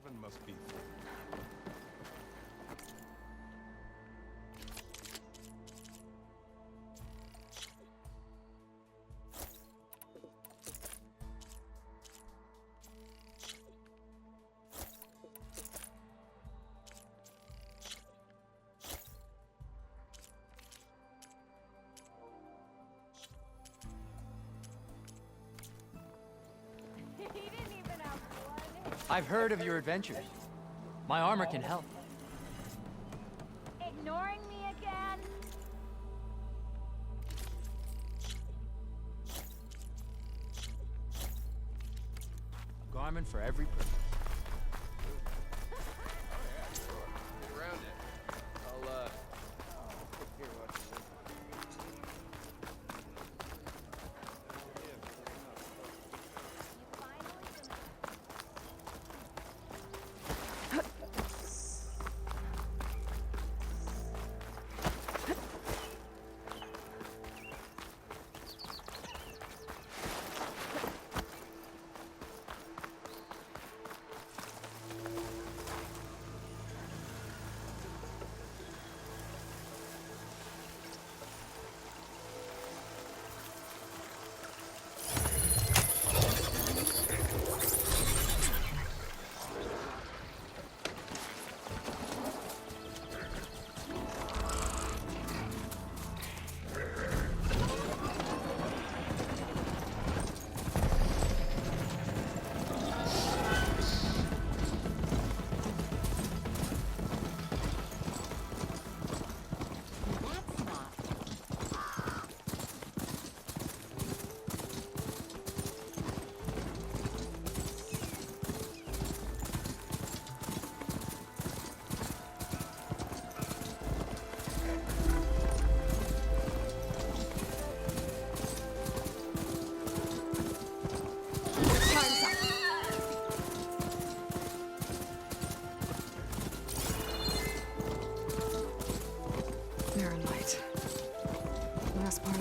Heaven must be full. I've heard of your adventures. My armor can help. Ignoring me again? A garment for every purpose. Get around it. I'll, here, watch this.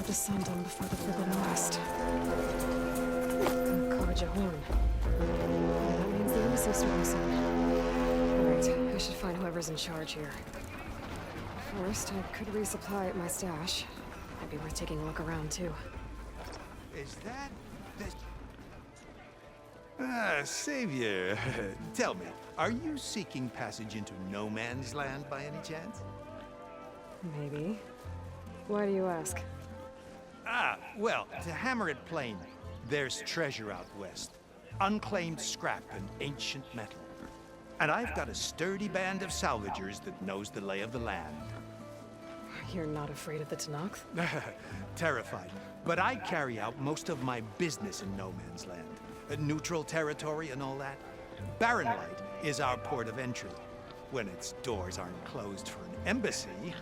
The sun done before the Forbidden West. Karja Horn. That means the embassy's starting soon. Alright, I should find whoever's in charge here. First, I could resupply at my stash. Might be worth taking a look around, too. Is that the... Savior, tell me, are you seeking passage into no man's land by any chance? Maybe. Why do you ask? Well, to hammer it plain, there's treasure out west. Unclaimed scrap and ancient metal. And I've got a sturdy band of salvagers that knows the lay of the land. You're not afraid of the Tenakth? Terrified. But I carry out most of my business in no man's land. Neutral territory and all that. Barren Light is our port of entry. When its doors aren't closed for an embassy...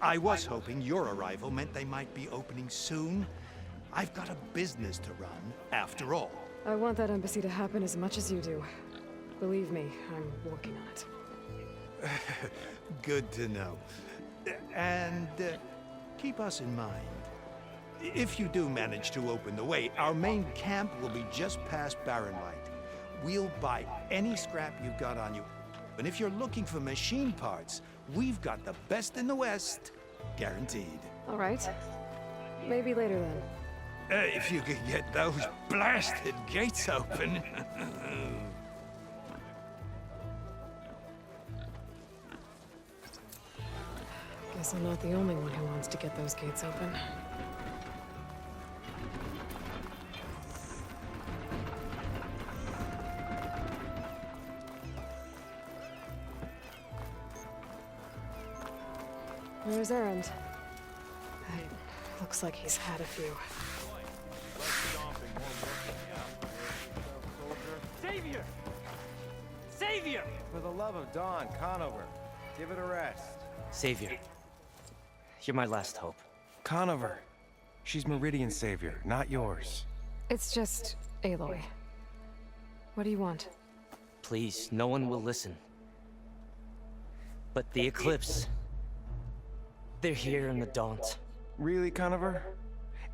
I was hoping your arrival meant they might be opening soon. I've got a business to run, after all. I want that embassy to happen as much as you do. Believe me, I'm working on it. Good to know. And keep us in mind. If you do manage to open the way, our main camp will be just past Barren Light. We'll buy any scrap you've got on you. And if you're looking for machine parts, we've got the best in the West, guaranteed. All right. Maybe later then. If you could get those blasted gates open. Guess I'm not the only one who wants to get those gates open. Where's Erend? Looks like he's had a few. Savior! Savior! For the love of Dawn, Conover, give it a rest. Savior. You're my last hope. Conover. She's Meridian's savior, not yours. It's just Aloy. What do you want? Please, no one will listen. But the Eclipse... they're here in the Daunt. Really, Conover?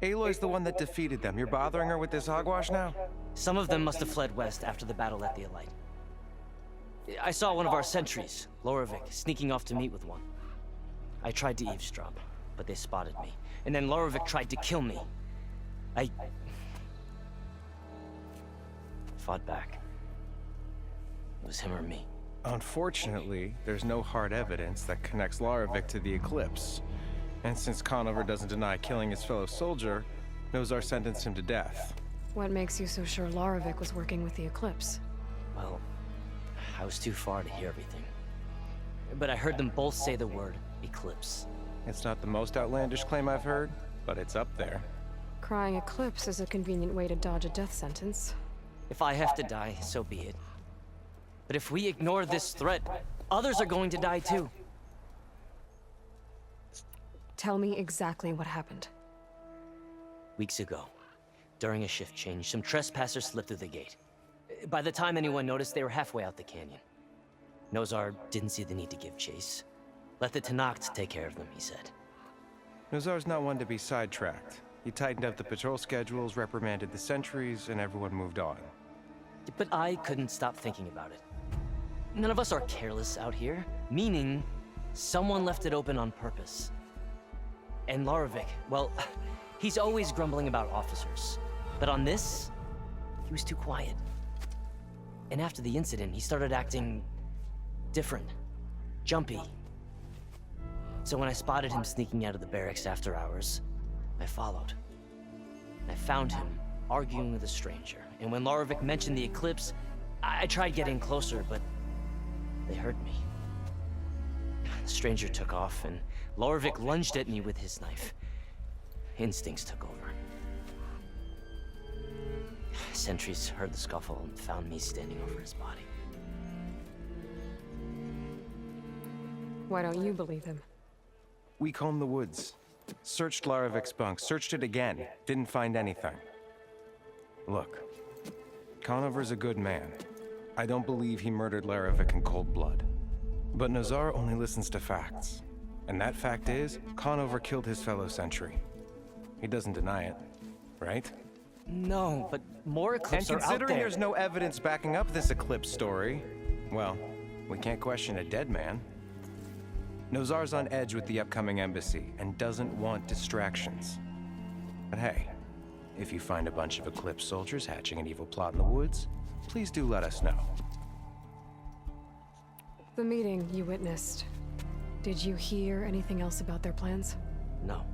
Aloy's the one that defeated them. You're bothering her with this hogwash now? Some of them must have fled west after the battle at the Elite. I saw one of our sentries, Loravik, sneaking off to meet with one. I tried to eavesdrop, but they spotted me. And then Loravik tried to kill me. I fought back. It was him or me. Unfortunately, there's no hard evidence that connects Loravik to the Eclipse. And since Conover doesn't deny killing his fellow soldier, Nozar sentenced him to death. What makes you so sure Laravik was working with the Eclipse? Well, I was too far to hear everything. But I heard them both say the word Eclipse. It's not the most outlandish claim I've heard, but it's up there. Crying Eclipse is a convenient way to dodge a death sentence. If I have to die, so be it. But if we ignore this threat, others are going to die too. Tell me exactly what happened. Weeks ago, during a shift change, some trespassers slipped through the gate. By the time anyone noticed, they were halfway out the canyon. Nozar didn't see the need to give chase. Let the Tenakth take care of them, he said. Nozar's not one to be sidetracked. He tightened up the patrol schedules, reprimanded the sentries, and everyone moved on. But I couldn't stop thinking about it. None of us are careless out here, meaning someone left it open on purpose. And Loravik, well, he's always grumbling about officers. But on this, he was too quiet. And after the incident, he started acting different, jumpy. So when I spotted him sneaking out of the barracks after hours, I followed. I found him arguing with a stranger. And when Loravik mentioned the Eclipse, I tried getting closer, but they heard me. The stranger took off, and Loravik lunged at me with his knife. Instincts took over. Sentries heard the scuffle and found me standing over his body. Why don't you believe him? We combed the woods, searched Laravik's bunk, searched it again, didn't find anything. Look, Conover's a good man. I don't believe he murdered Laravik in cold blood. But Nozar only listens to facts. And that fact is, Conover killed his fellow sentry. He doesn't deny it, right? No, but more Eclipse And are out considering there. there's no evidence backing up this Eclipse story, well, we can't question a dead man. Nozar's on edge with the upcoming embassy and doesn't want distractions. But hey, if you find a bunch of Eclipse soldiers hatching an evil plot in the woods, please do let us know. The meeting you witnessed. Did you hear anything else about their plans? No.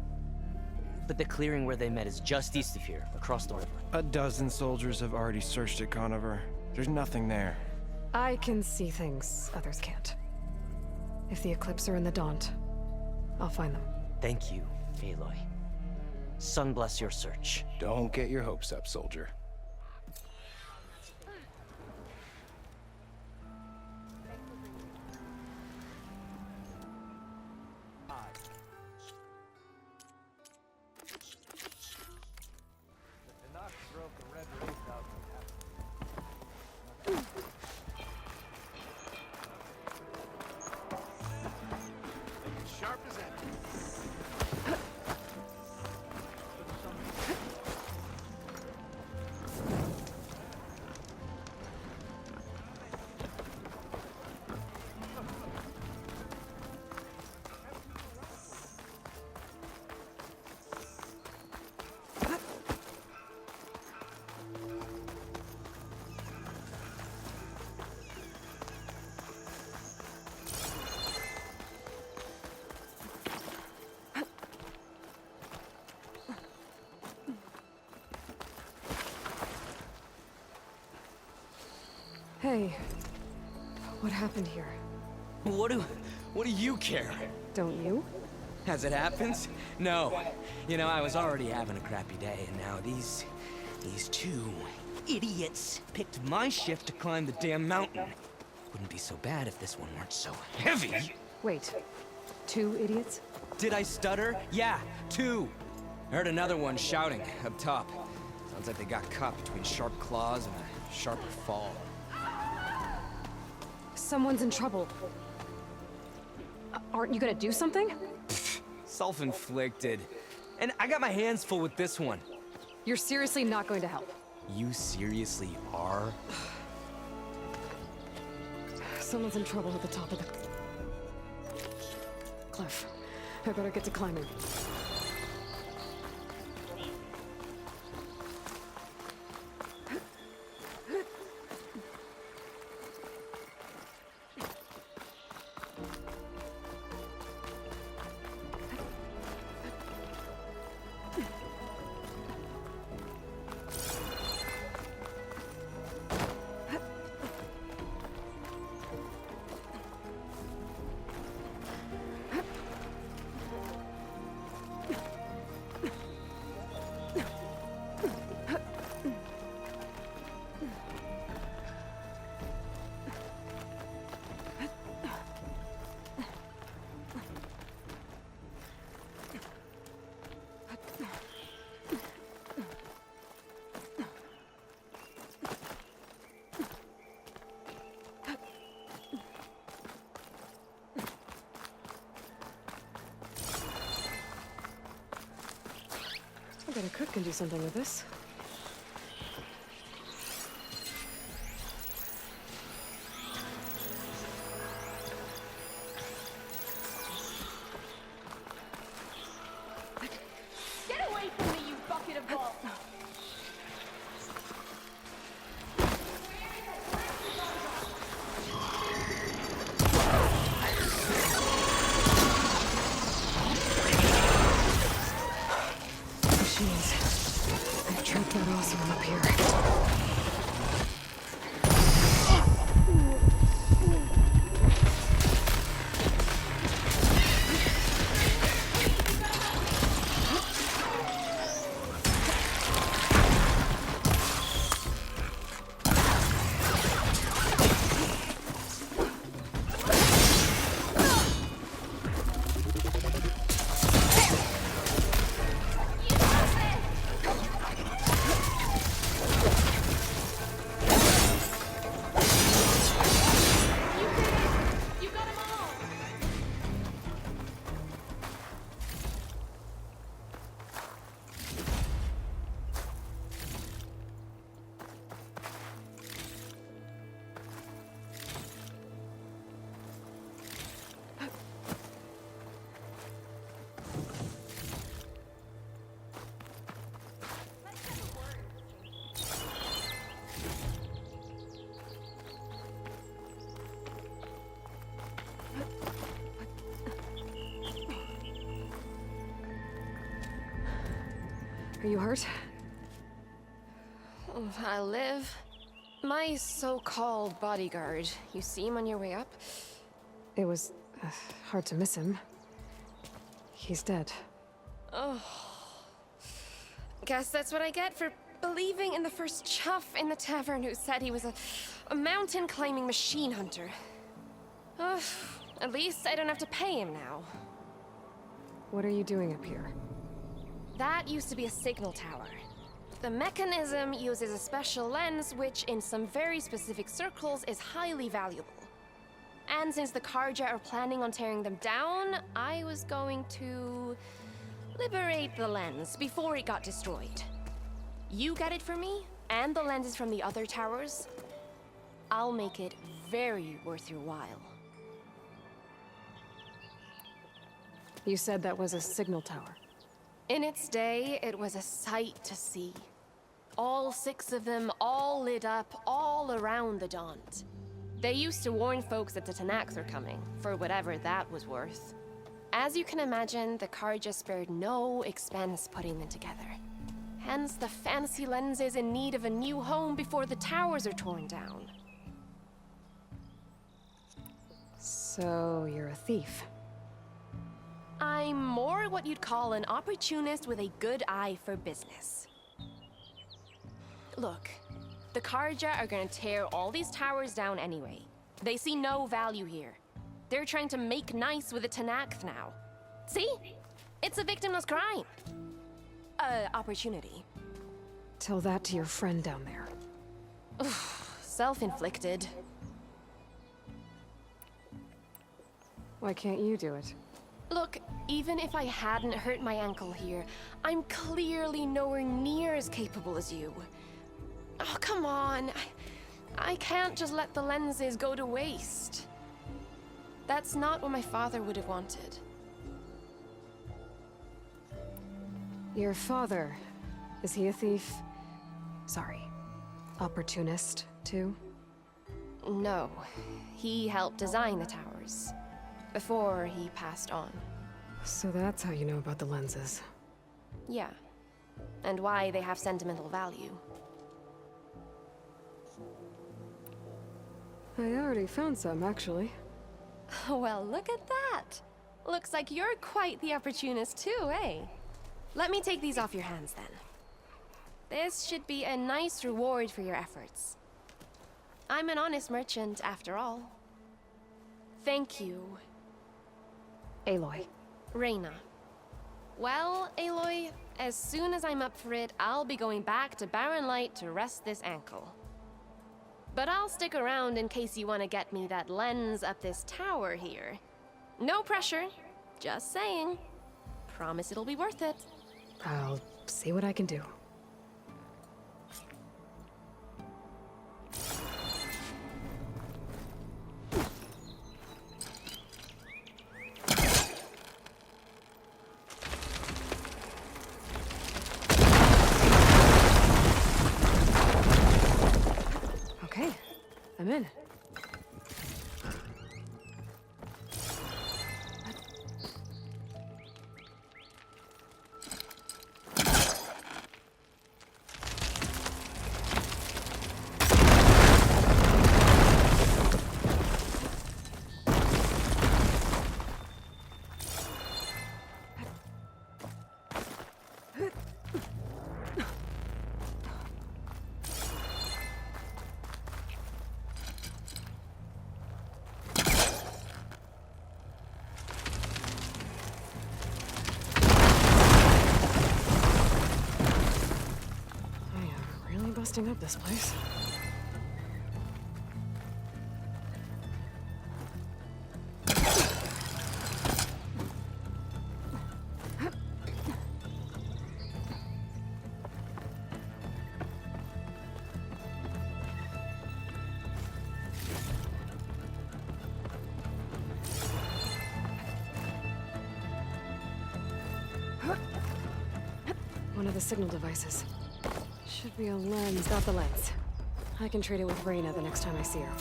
But the clearing where they met is just east of here, across the river. A dozen soldiers have already searched it, Conover. There's nothing there. I can see things others can't. If the Eclipse are in the Daunt, I'll find them. Thank you, Aloy. Sun bless your search. Don't get your hopes up, soldier. Sharp as ever. Hey, what happened here? What do you care? Don't you? As it happens? No. You know, I was already having a crappy day, and now these two idiots picked my shift to climb the damn mountain. Wouldn't be so bad if this one weren't so heavy. Wait, 2 idiots? Did I stutter? Yeah, 2. I heard another one shouting up top. Sounds like they got caught between sharp claws and a sharper fall. Someone's in trouble. Aren't you gonna do something? Self-inflicted. And I got my hands full with this one. You're seriously not going to help. You seriously are? Someone's in trouble at the top of the cliff. I better get to climbing. I bet a cook can do something with this. Get away from me, you bucket of balls! Machines. I've trapped that awesome one up here. You got them all! Are you hurt? I'll live. My so-called bodyguard. You see him on your way up? It was hard to miss him. He's dead. Oh. Guess that's what I get for believing in the first chuff in the tavern who said he was a mountain-climbing machine hunter. At least I don't have to pay him now. What are you doing up here? That used to be a signal tower. The mechanism uses a special lens which, in some very specific circles, is highly valuable. And since the Karja are planning on tearing them down, I was going to liberate the lens before it got destroyed. You get it for me, and the lenses from the other towers. I'll make it very worth your while. You said that was a signal tower. In its day, it was a sight to see. All 6 of them, all lit up, all around the Daunt. They used to warn folks that the Tanax are coming, for whatever that was worth. As you can imagine, the Karja spared no expense putting them together. Hence the fancy lenses in need of a new home before the towers are torn down. So, you're a thief? I'm more what you'd call an opportunist with a good eye for business. Look, the Karja are gonna tear all these towers down anyway. They see no value here. They're trying to make nice with the Tanax now. See? It's a victimless crime. Opportunity. Tell that to your friend down there. Self-inflicted. Why can't you do it? Look, even if I hadn't hurt my ankle here, I'm clearly nowhere near as capable as you. Oh, come on. I can't just let the lenses go to waste. That's not what my father would have wanted. Your father, is he a thief? Sorry, opportunist, too? No, he helped design the towers before he passed on. So that's how you know about the lenses. Yeah, and why they have sentimental value. I already found some, actually. Well, look at that. Looks like you're quite the opportunist too, eh? Let me take these off your hands then. This should be a nice reward for your efforts. I'm an honest merchant, after all. Thank you, Aloy. Reyna. Well, Aloy, as soon as I'm up for it, I'll be going back to Barren Light to rest this ankle. But I'll stick around in case you want to get me that lens up this tower here. No pressure, just saying. Promise it'll be worth it. I'll see what I can do. Okay, I'm in. Busting up this place. One of the signal devices. Should be a lens. Got the lens. I can trade it with Reyna the next time I see her.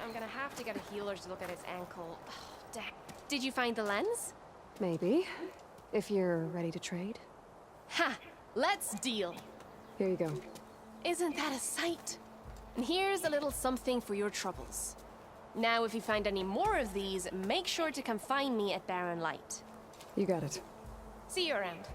I'm gonna have to get a healer to look at his ankle. Oh, dang. Did you find the lens? Maybe. If you're ready to trade. Ha! Let's deal. Here you go. Isn't that a sight? And here's a little something for your troubles. Now, if you find any more of these, make sure to come find me at Barren Light. You got it. See you around.